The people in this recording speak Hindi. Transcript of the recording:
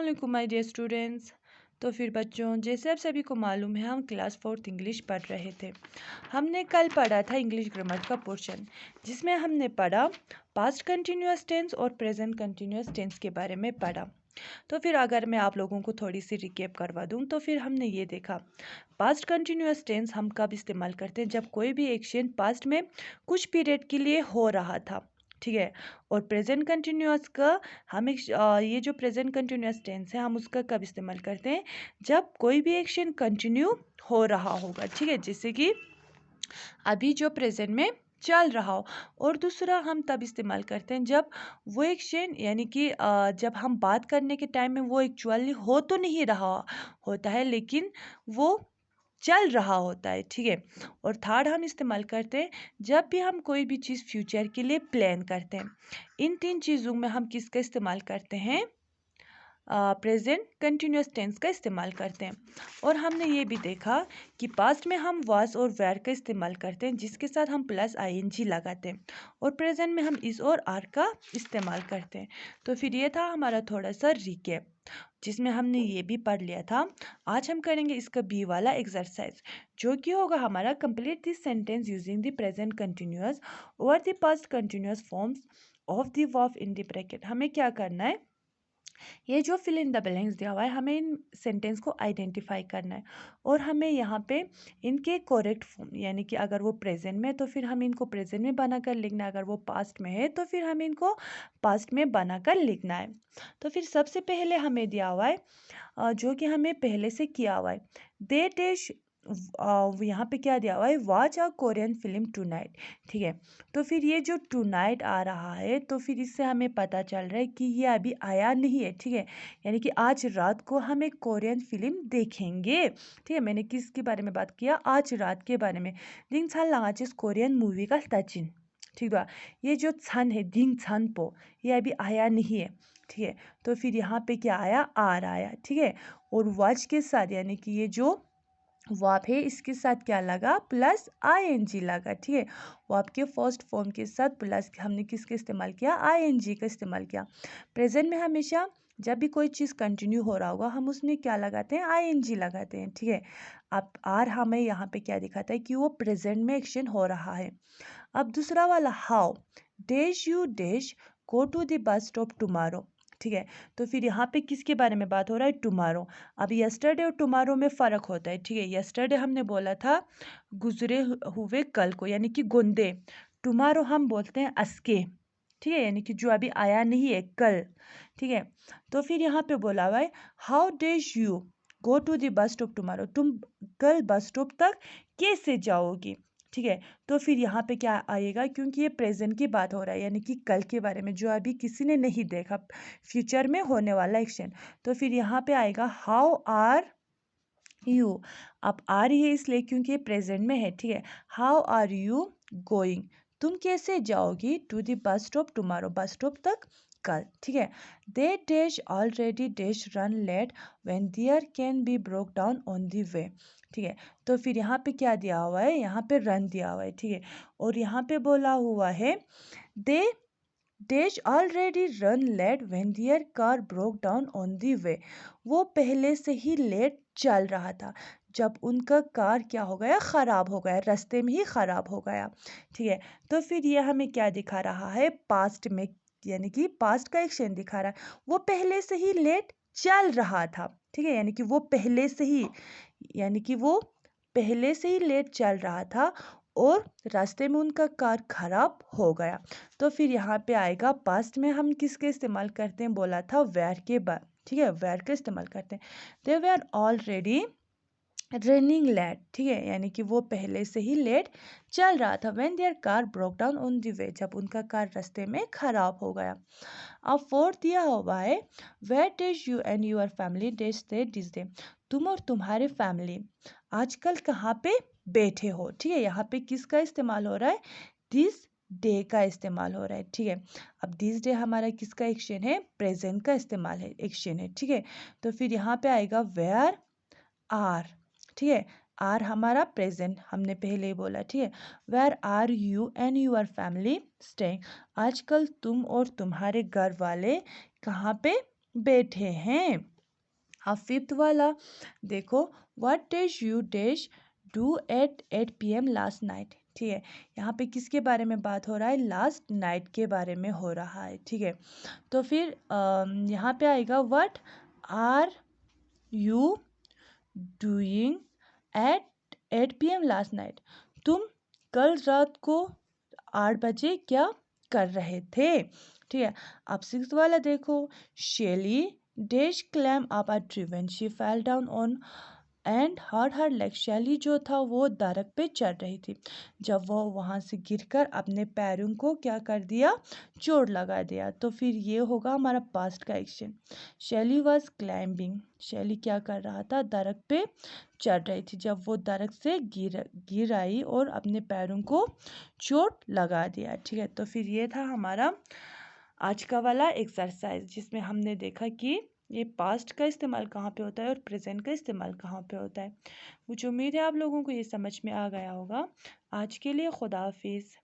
वालेकुम माय डियर स्टूडेंट्स। तो फिर बच्चों, जैसे आप सभी को मालूम है, हम क्लास 4th इंग्लिश पढ़ रहे थे। हमने कल पढ़ा था इंग्लिश ग्रामर का पोर्शन, जिसमें हमने पढ़ा पास्ट कंटिन्यूअस टेंस और प्रेजेंट कंटिन्यूअस टेंस के बारे में पढ़ा। तो फिर अगर मैं आप लोगों को थोड़ी सी रिकैप करवा दूं, तो फिर हमने ये देखा पास्ट कंटिन्यूअस टेंस हम कब इस्तेमाल करते हैं, जब कोई भी एक्शन पास्ट में कुछ पीरियड के लिए हो रहा था, ठीक है। और प्रेजेंट कंटिन्यूअस का ये जो प्रेजेंट कंटिन्यूअस टेंस है, हम उसका कब इस्तेमाल करते हैं, जब कोई भी एक्शन कंटिन्यू हो रहा होगा, ठीक है, जैसे कि अभी जो प्रेजेंट में चल रहा हो। और दूसरा हम तब इस्तेमाल करते हैं जब वो एक्शन यानी कि जब हम बात करने के टाइम में वो एक्चुअली हो तो नहीं रहा होता है, लेकिन वो चल रहा होता है, ठीक है। और थर्ड हम इस्तेमाल करते हैं जब भी हम कोई भी चीज़ फ्यूचर के लिए प्लान करते हैं। इन तीन चीज़ों में हम किसका इस्तेमाल करते हैं, प्रेजेंट कंटिन्यूअस टेंस का इस्तेमाल करते हैं। और हमने ये भी देखा कि पास्ट में हम वाज और वेयर का इस्तेमाल करते हैं, जिसके साथ हम प्लस आईएनजी लगाते हैं, और प्रेजेंट में हम इज और आर का इस्तेमाल करते हैं। तो फिर ये था हमारा थोड़ा सा रिकैप, जिसमें हमने ये भी पढ़ लिया था। आज हम करेंगे इसका बी वाला एक्सरसाइज, जो कि होगा हमारा complete this sentence using the present continuous और the past continuous forms of the verb in the bracket. हमें क्या करना है, ये जो फिल इन द ब्लैंक्स दिया हुआ है, हमें इन सेंटेंस को आइडेंटिफाई करना है। और हमें यहाँ पे इनके करेक्ट फॉर्म, यानी कि अगर वो प्रेजेंट में है तो फिर हम इनको प्रेजेंट में बनाकर लिखना है, अगर वो पास्ट में है तो फिर हमें इनको पास्ट में बनाकर लिखना है। तो फिर सबसे पहले हमें दिया हुआ है, जो कि हमें पहले से किया हुआ है, दे टेश यहाँ पे क्या दिया हुआ है, watch a Korean film tonight, ठीक है। तो फिर ये जो टू नाइट आ रहा है, तो फिर इससे हमें पता चल रहा है कि ये अभी आया नहीं है, ठीक है, यानी कि आज रात को हम एक कोरियन फिल्म देखेंगे, ठीक है। मैंने किसके बारे में बात किया, आज रात के बारे में। दिंग छान लांगाचिस कोरियन मूवी का सचिन, ठीक है। ये जो छन है, दिंग छन पो, ये अभी आया नहीं है, ठीक है। तो फिर यहाँ पे क्या आया, आर आया, ठीक है। और वॉच के साथ यानी कि ये जो वाप है, इसके साथ क्या लगा, प्लस आईएनजी लगा, ठीक है। वाप के फर्स्ट फॉर्म के साथ प्लस हमने किसका इस्तेमाल किया, आईएनजी का इस्तेमाल किया। प्रेजेंट में हमेशा जब भी कोई चीज़ कंटिन्यू हो रहा होगा, हम उसमें क्या लगाते हैं, आईएनजी लगाते हैं, ठीक है। अब आर हमें यहाँ पे क्या दिखाता है कि वो प्रेजेंट में एक्शन हो रहा है। अब दूसरा वाला, how dash you dash go to the bus stop tomorrow, ठीक है। तो फिर यहाँ पे किसके बारे में बात हो रहा है, टुमारो। अब यस्टरडे और टुमारो में फ़र्क होता है, ठीक है। यस्टरडे हमने बोला था गुजरे हुए कल को, यानी कि गुंदे। टुमारो हम बोलते हैं अस्के, ठीक है, यानी कि जो अभी आया नहीं है, कल, ठीक है। तो फिर यहाँ पे बोला हुआ है, how dash you go to the bus stop tomorrow, तुम कल बस स्टॉप तक कैसे जाओगी, ठीक है। तो फिर यहाँ पे क्या आएगा, क्योंकि ये प्रेजेंट की बात हो रहा है, यानी कि कल के बारे में जो अभी किसी ने नहीं देखा, फ्यूचर में होने वाला एक्शन। तो फिर यहाँ पे आएगा, हाउ आर यू। अब आ रही है इसलिए क्योंकि ये प्रेजेंट में है, ठीक है। हाउ आर यू गोइंग, तुम कैसे जाओगी, to the bus stop tomorrow, bus stop तक कल, ठीक है। They dash already dash run late when there can be broke down on the way, ठीक है। तो फिर यहाँ पे क्या दिया हुआ है, यहाँ पे रन दिया हुआ है, ठीक है। और यहाँ पे बोला हुआ है, they dash already run late when their car broke down on the way, वो पहले से ही लेट चल रहा था जब उनका कार क्या हो गया, ख़राब हो गया, रास्ते में ही ख़राब हो गया, ठीक है। तो फिर ये हमें क्या दिखा रहा है, पास्ट में, यानी कि पास्ट का एक्शन दिखा रहा है, वो पहले से ही लेट चल रहा था, ठीक है, यानी कि वो पहले से ही, यानी कि वो पहले से ही लेट चल रहा था और रास्ते में उनका कार खराब हो गया। तो फिर यहाँ पे आएगा, पास्ट में हम किसके इस्तेमाल करते हैं, बोला था वेयर के बाद, ठीक है, वेयर का इस्तेमाल करते हैं। दे वेयर ऑलरेडी रनिंग लेट, ठीक है, यानी कि वो पहले से ही लेट चल रहा था। When their car broke down on the way, जब उनका कार रास्ते में खराब हो गया। अब फोर्थ दिया हुआ है, where dash you and your family dash they these days, तुम और तुम्हारे फैमिली आजकल कहाँ पे बैठे हो, ठीक है। यहाँ पे किसका इस्तेमाल हो रहा है, दिस डे का इस्तेमाल हो रहा है, ठीक है। अब दिस डे हमारा किसका एक्शन है, प्रेजेंट का इस्तेमाल है, एक्शन है, ठीक है। तो फिर यहाँ पे आएगा वेयर आर, ठीक है। आर हमारा प्रेजेंट, हमने पहले ही बोला, ठीक है। Where are you and your family staying, आजकल तुम और तुम्हारे घर वाले कहाँ पे बैठे हैं, अब फिफ्थ वाला देखो, what dash you dash do at 8 PM last night. ठीक है, यहाँ पे किसके बारे में बात हो रहा है? लास्ट नाइट के बारे में हो रहा है। ठीक है, तो फिर यहाँ पे आएगा what are you doing at 8 PM last night. तुम कल रात को 8 बजे क्या कर रहे थे? ठीक है, अब सिक्स वाला देखो, Shelly dash climb up a tree when she fell down on and hurt her leg. Shelly जो था वो दरख्त पे चढ़ रही थी, जब वो वहाँ से गिरकर अपने पैरों को क्या कर दिया? चोट लगा दिया। तो फिर ये होगा हमारा पास्ट का एक्शन। शैली वॉज क्लाइंबिंग, शैली क्या कर रहा था? दरख्त पे चढ़ रही थी, जब वो दरख्त से गिर आई और अपने पैरों को चोट लगा दिया। ठीक है, तो फिर ये था हमारा आज का वाला एक्सरसाइज, जिसमें हमने देखा कि ये पास्ट का इस्तेमाल कहाँ पे होता है और प्रेजेंट का इस्तेमाल कहाँ पे होता है। मुझे उम्मीद है आप लोगों को ये समझ में आ गया होगा। आज के लिए खुदा हाफिज़।